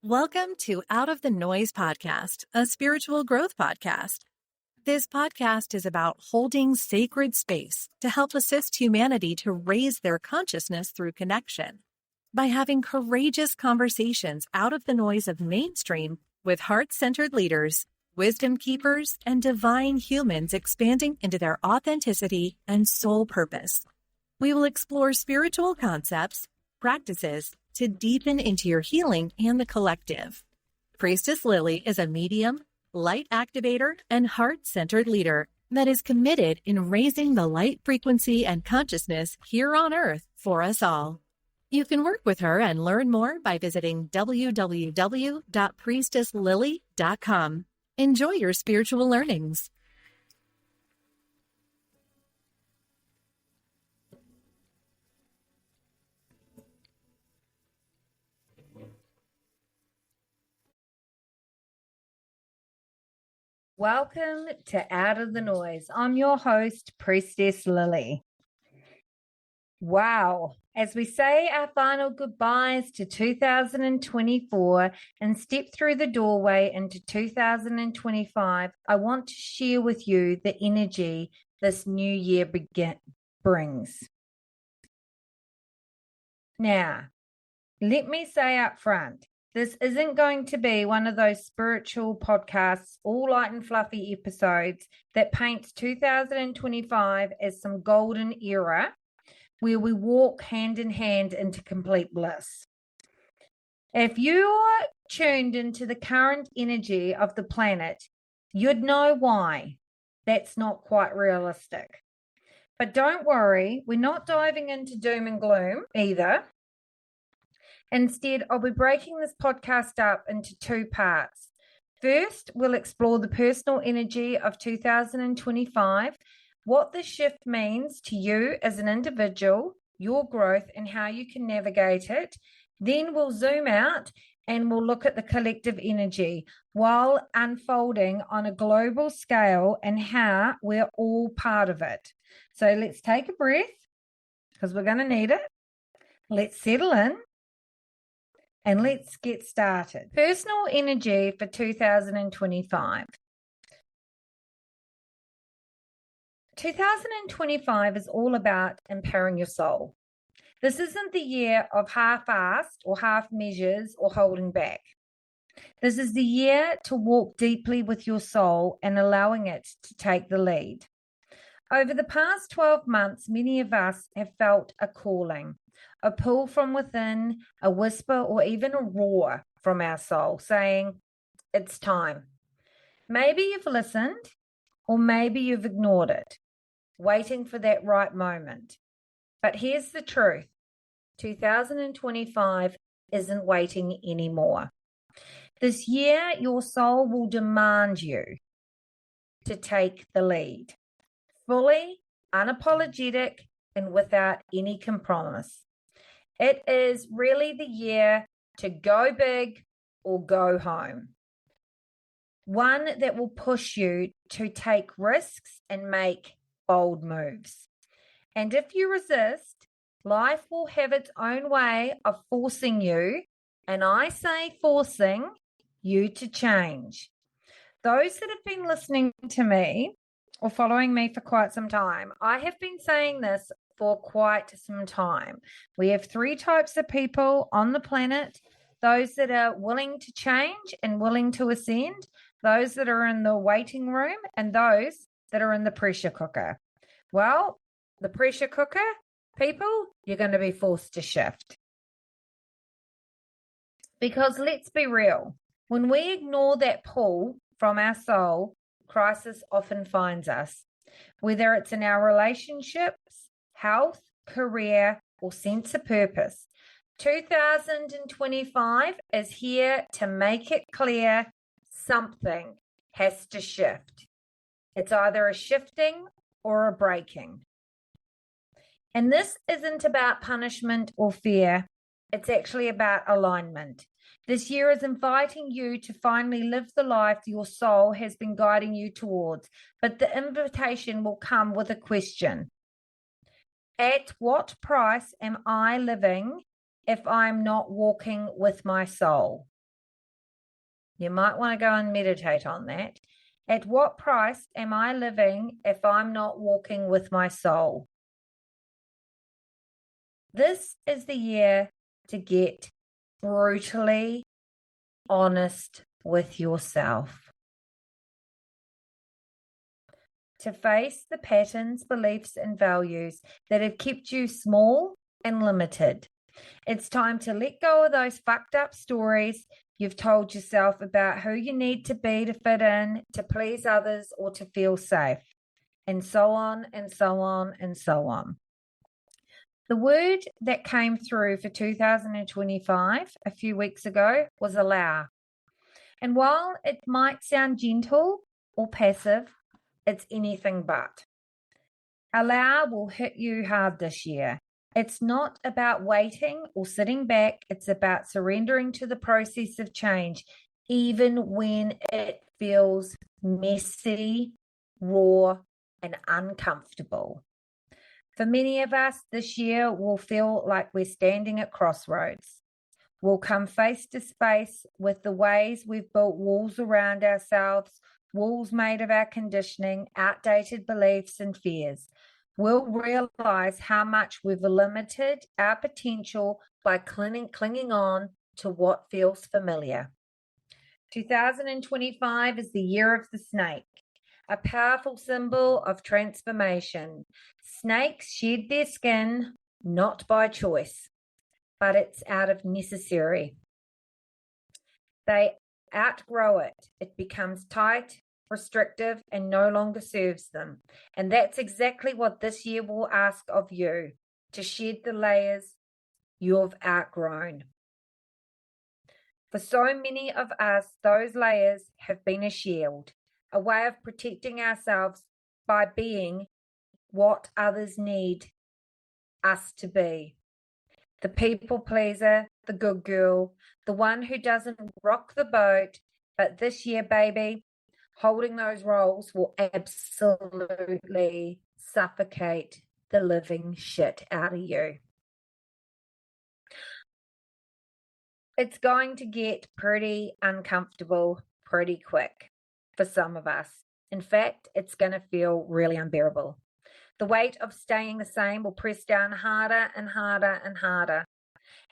Welcome to Out of the Noise podcast, a spiritual growth podcast. This podcast is about holding sacred space to help assist humanity to raise their consciousness through connection. By having courageous conversations out of the noise of mainstream with heart-centered leaders, wisdom keepers, and divine humans expanding into their authenticity and soul purpose. We will explore spiritual concepts, practices to deepen into your healing and the collective. Priestess Lilly is a medium, light activator, and heart-centered leader that is committed in raising the light frequency and consciousness here on Earth for us all. You can work with her and learn more by visiting www.priestesslilly.com. Enjoy your spiritual learnings. Welcome to Out of the Noise. I'm your host, Priestess Lilly. Wow. As we say our final goodbyes to 2024 and step through the doorway into 2025, I want to share with you the energy this new year brings. Now, let me say up front, this isn't going to be one of those spiritual podcasts, all light and fluffy episodes that paints 2025 as some golden era where we walk hand in hand into complete bliss. If you're tuned into the current energy of the planet, you'd know why that's not quite realistic. But don't worry, we're not diving into doom and gloom either. Instead, I'll be breaking this podcast up into two parts. First, we'll explore the personal energy of 2025, what this shift means to you as an individual, your growth, and how you can navigate it. Then we'll zoom out and we'll look at the collective energy while unfolding on a global scale and how we're all part of it. So let's take a breath because we're going to need it. Let's settle in. And let's get started. Personal energy for 2025. 2025 is all about empowering your soul. This isn't the year of half-assed or half measures or holding back. This is the year to walk deeply with your soul and allowing it to take the lead. Over the past 12 months, many of us have felt a calling, a pull from within, a whisper, or even a roar from our soul saying, it's time. Maybe you've listened, or maybe you've ignored it, waiting for that right moment. But here's the truth. 2025 isn't waiting anymore. This year, your soul will demand you to take the lead, fully, unapologetic, and without any compromise. It is really the year to go big or go home. One that will push you to take risks and make bold moves. And if you resist, life will have its own way of forcing you, and I say forcing you to change. Those that have been listening to me or following me for quite some time, I have been saying this for quite some time. We have three types of people on the planet: those that are willing to change and willing to ascend, those that are in the waiting room, and those that are in the pressure cooker. Well, the pressure cooker people, you're going to be forced to shift. Because let's be real, when we ignore that pull from our soul, crisis often finds us, whether it's in our relationships, health, career, or sense of purpose. 2025 is here to make it clear something has to shift. It's either a shifting or a breaking. And this isn't about punishment or fear. It's actually about alignment. This year is inviting you to finally live the life your soul has been guiding you towards. But the invitation will come with a question. At what price am I living if I'm not walking with my soul? You might want to go and meditate on that. At what price am I living if I'm not walking with my soul? This is the year to get brutally honest with yourself. To face the patterns, beliefs, and values that have kept you small and limited. It's time to let go of those fucked up stories you've told yourself about who you need to be to fit in, to please others, or to feel safe, and so on and so on and so on. The word that came through for 2025 a few weeks ago was allow. And while it might sound gentle or passive, it's anything but. Allow will hit you hard this year. It's not about waiting or sitting back. It's about surrendering to the process of change, even when it feels messy, raw, and uncomfortable. For many of us, this year will feel like we're standing at crossroads. We'll come face to face with the ways we've built walls around ourselves, walls made of our conditioning, outdated beliefs, and fears. We'll realize how much we've limited our potential by clinging on to what feels familiar. 2025 is the year of the snake, a powerful symbol of transformation. Snakes shed their skin not by choice, but it's out of necessary. They outgrow it. It becomes tight, restrictive, and no longer serves them. And that's exactly what this year will ask of you, to shed the layers you've outgrown. For so many of us, those layers have been a shield, a way of protecting ourselves by being what others need us to be. The people pleaser, the good girl, the one who doesn't rock the boat. But this year, baby, holding those roles will absolutely suffocate the living shit out of you. It's going to get pretty uncomfortable pretty quick for some of us. In fact, it's going to feel really unbearable. The weight of staying the same will press down harder and harder and harder.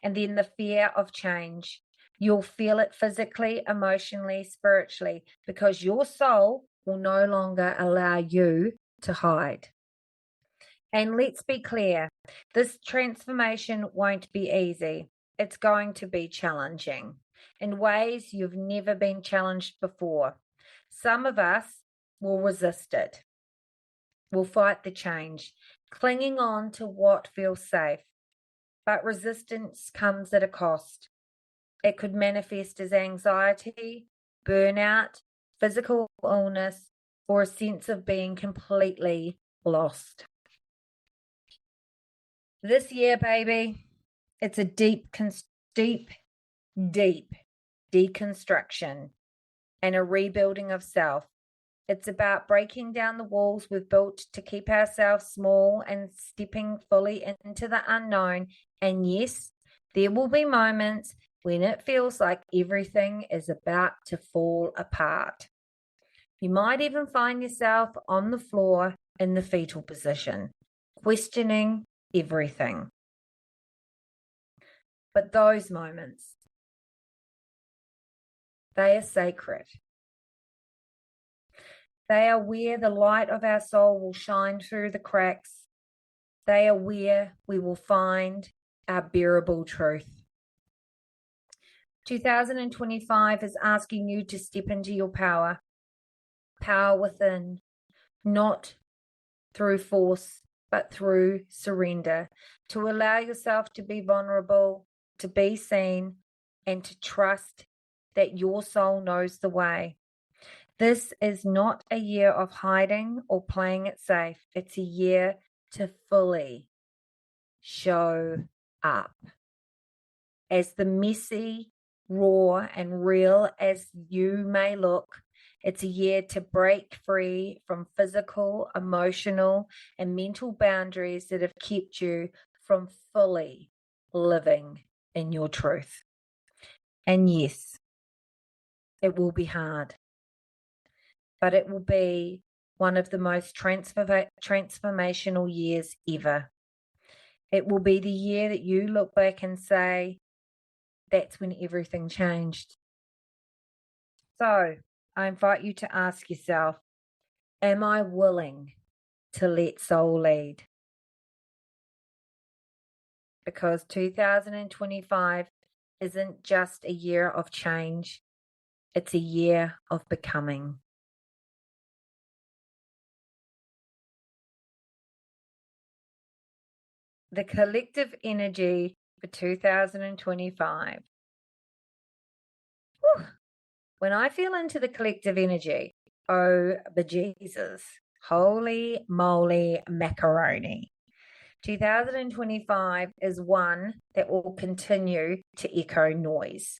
And then the fear of change. You'll feel it physically, emotionally, spiritually, because your soul will no longer allow you to hide. And let's be clear, this transformation won't be easy. It's going to be challenging in ways you've never been challenged before. Some of us will resist it. We'll fight the change, clinging on to what feels safe. But resistance comes at a cost. It could manifest as anxiety, burnout, physical illness, or a sense of being completely lost. This year, baby, it's a deep deconstruction and a rebuilding of self. It's about breaking down the walls we've built to keep ourselves small and stepping fully into the unknown. And yes, there will be moments when it feels like everything is about to fall apart. You might even find yourself on the floor in the fetal position, questioning everything. But those moments, they are sacred. They are where the light of our soul will shine through the cracks. They are where we will find our bearable truth. 2025 is asking you to step into your power within, not through force, but through surrender, to allow yourself to be vulnerable, to be seen, and to trust that your soul knows the way. This is not a year of hiding or playing it safe. It's a year to fully show up. As the messy, raw, and real as you may look, it's a year to break free from physical, emotional, and mental boundaries that have kept you from fully living in your truth. And yes, it will be hard, but it will be one of the most transformational years ever. It will be the year that you look back and say, that's when everything changed. So I invite you to ask yourself, am I willing to let soul lead? Because 2025 isn't just a year of change, it's a year of becoming. The collective energy for 2025. Whew. When I feel into the collective energy, oh, bejesus, holy moly macaroni. 2025 is one that will continue to echo noise.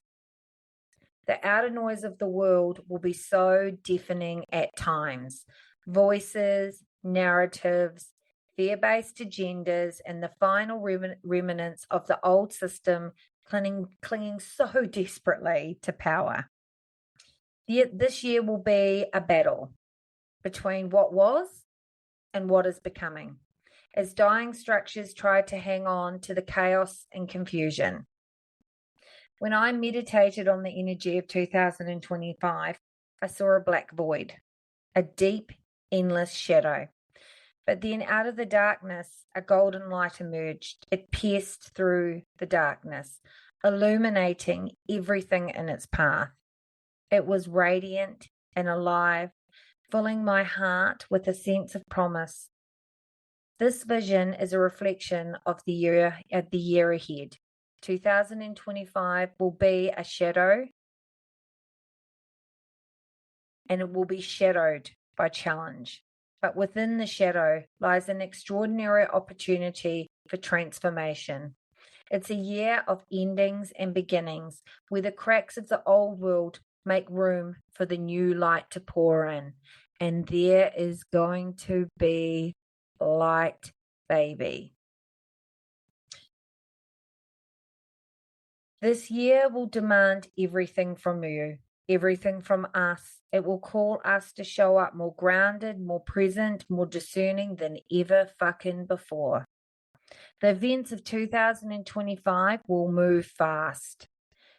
The outer noise of the world will be so deafening at times. Voices, narratives, fear-based agendas, and the final remnants of the old system clinging so desperately to power. This year will be a battle between what was and what is becoming, as dying structures try to hang on to the chaos and confusion. When I meditated on the energy of 2025, I saw a black void, a deep, endless shadow. But then out of the darkness, a golden light emerged. It pierced through the darkness, illuminating everything in its path. It was radiant and alive, filling my heart with a sense of promise. This vision is a reflection of the year ahead. 2025 will be a shadow, and it will be shadowed by challenge. But within the shadow lies an extraordinary opportunity for transformation. It's a year of endings and beginnings, where the cracks of the old world make room for the new light to pour in. And there is going to be light, baby. This year will demand everything from you, everything from us. It will call us to show up more grounded, more present, more discerning than ever fucking before. The events of 2025 will move fast,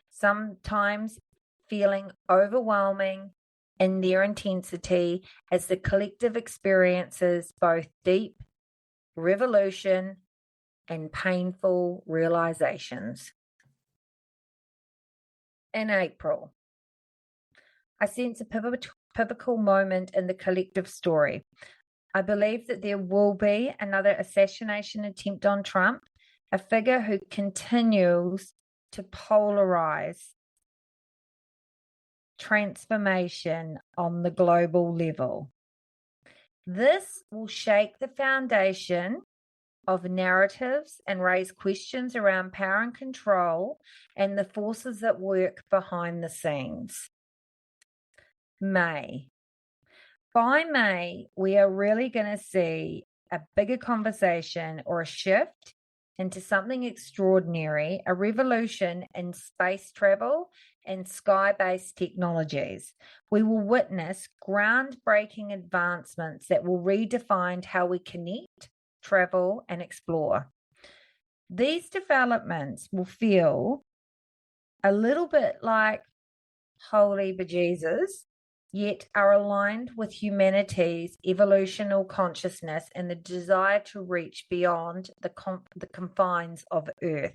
sometimes feeling overwhelming in their intensity as the collective experiences both deep revolution and painful realizations. In April, I sense a pivotal moment in the collective story. I believe that there will be another assassination attempt on Trump, a figure who continues to polarize transformation on the global level. This will shake the foundation of narratives and raise questions around power and control and the forces that work behind the scenes. May. By May, we are really going to see a bigger conversation or a shift into something extraordinary, a revolution in space travel and sky-based technologies. We will witness groundbreaking advancements that will redefine how we connect, travel, and explore. These developments will feel a little bit like holy bejesus, yet are aligned with humanity's evolutional consciousness and the desire to reach beyond the confines of Earth.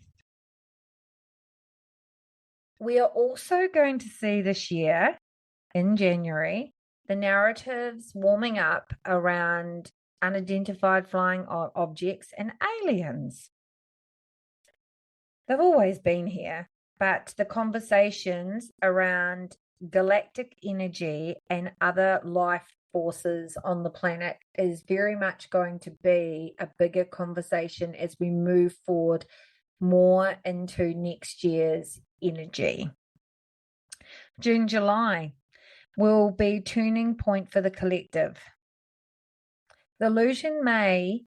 We are also going to see this year, in January, the narratives warming up around unidentified flying objects and aliens. They've always been here, but the conversations around galactic energy and other life forces on the planet is very much going to be a bigger conversation as we move forward more into next year's energy. June, July will be turning point for the collective. The illusion may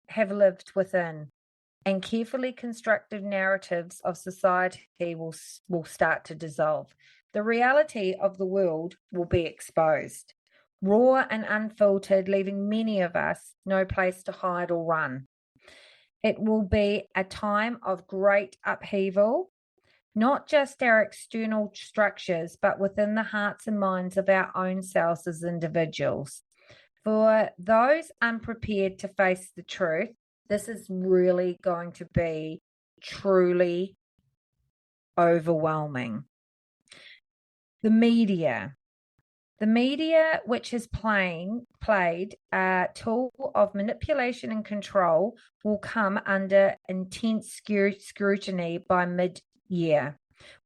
have lived within, and carefully constructed narratives of society will start to dissolve. The reality of the world will be exposed, raw and unfiltered, leaving many of us no place to hide or run. It will be a time of great upheaval, not just our external structures, but within the hearts and minds of our own selves as individuals. For those unprepared to face the truth, this is really going to be truly overwhelming. The media, which has played a tool of manipulation and control, will come under intense scrutiny by mid-year.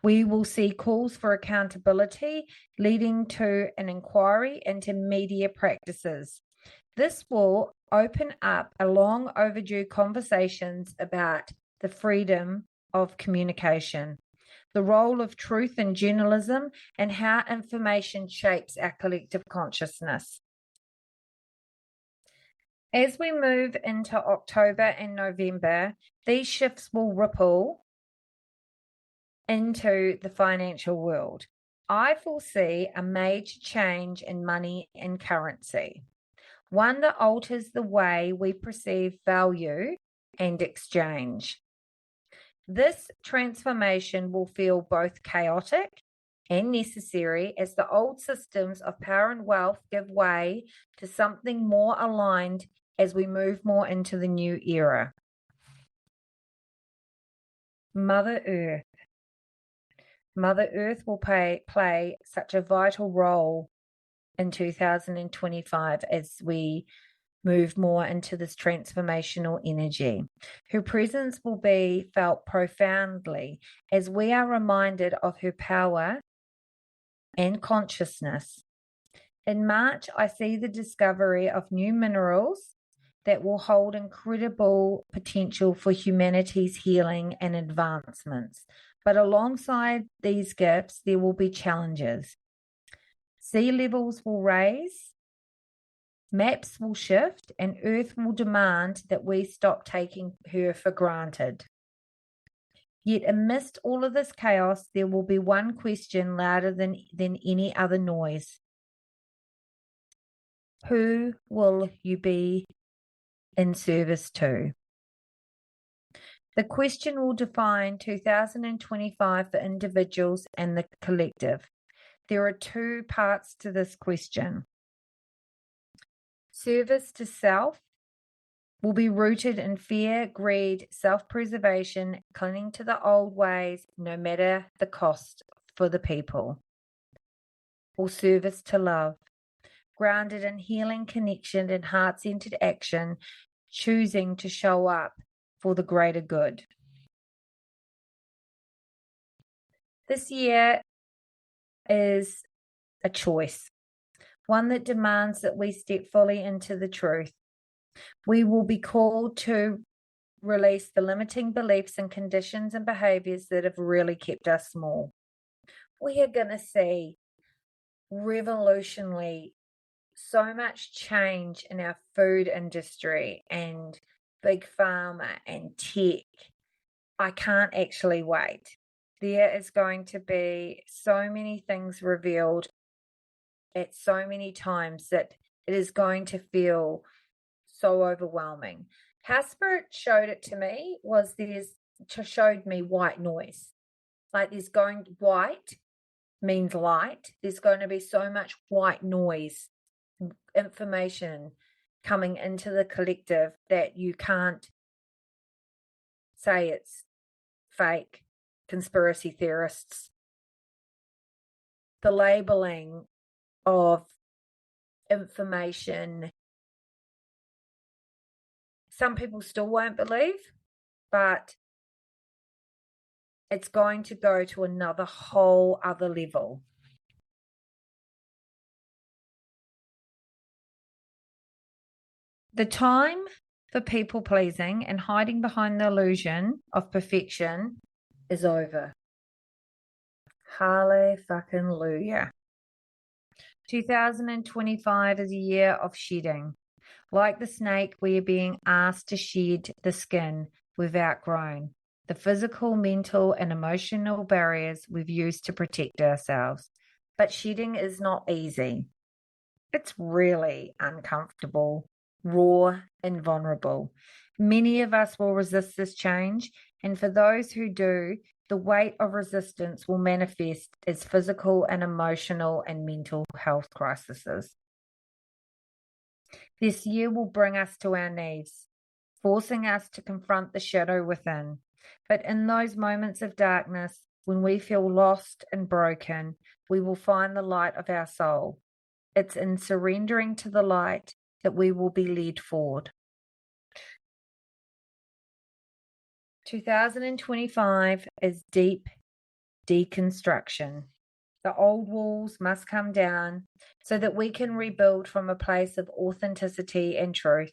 We will see calls for accountability leading to an inquiry into media practices. This will open up a long overdue conversations about the freedom of communication, the role of truth in journalism, and how information shapes our collective consciousness. As we move into October and November, these shifts will ripple into the financial world. I foresee a major change in money and currency, one that alters the way we perceive value and exchange. This transformation will feel both chaotic and necessary as the old systems of power and wealth give way to something more aligned as we move more into the new era. Mother Earth. Mother Earth will play such a vital role in 2025 as we move more into this transformational energy. Her presence will be felt profoundly as we are reminded of her power and consciousness. In March, I see the discovery of new minerals that will hold incredible potential for humanity's healing and advancements. But alongside these gifts, there will be challenges. Sea levels will rise, maps will shift, and Earth will demand that we stop taking her for granted. Yet amidst all of this chaos, there will be one question louder than any other noise. Who will you be in service to? The question will define 2025 for individuals and the collective. There are two parts to this question. Service to self will be rooted in fear, greed, self-preservation, clinging to the old ways, no matter the cost for the people. Or service to love, grounded in healing, connection, and heart-centered action, choosing to show up for the greater good. This year is a choice, one that demands that we step fully into the truth. We will be called to release the limiting beliefs and conditions and behaviors that have really kept us small. We are going to see revolutionary so much change in our food industry and big pharma and tech. I can't actually wait. There is going to be so many things revealed at so many times that it is going to feel so overwhelming. How Spirit showed it to me was showed me white noise. Like white means light. There's going to be so much white noise, information coming into the collective that you can't say it's fake, conspiracy theorists. The labeling of information, some people still won't believe, but it's going to go to another whole other level. The time for people pleasing and hiding behind the illusion of perfection is over. Hallelujah. 2025 is a year of shedding. Like the snake, we are being asked to shed the skin we've outgrown, the physical, mental, and emotional barriers we've used to protect ourselves. But shedding is not easy. It's really uncomfortable, raw, and vulnerable. Many of us will resist this change, and for those who do, the weight of resistance will manifest as physical and emotional and mental health crises. This year will bring us to our knees, forcing us to confront the shadow within. But in those moments of darkness, when we feel lost and broken, we will find the light of our soul. It's in surrendering to the light that we will be led forward. 2025 is deep deconstruction. The old walls must come down so that we can rebuild from a place of authenticity and truth.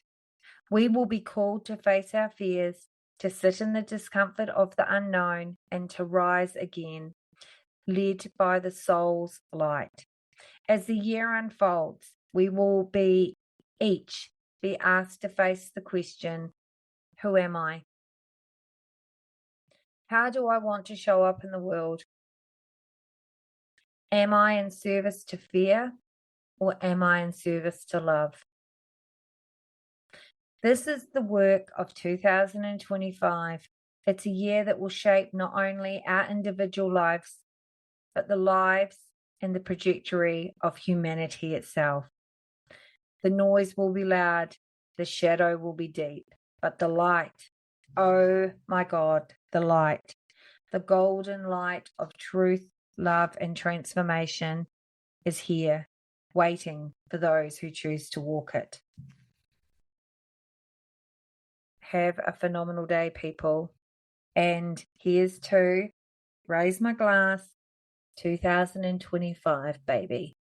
We will be called to face our fears, to sit in the discomfort of the unknown, and to rise again, led by the soul's light. As the year unfolds, we will each be asked to face the question, who am I? How do I want to show up in the world? Am I in service to fear, or am I in service to love? This is the work of 2025. It's a year that will shape not only our individual lives, but the lives and the trajectory of humanity itself. The noise will be loud, the shadow will be deep, but the light, oh my God, the light, the golden light of truth, love, and transformation is here, waiting for those who choose to walk it. Have a phenomenal day, people. And here's to raise my glass, 2025, baby.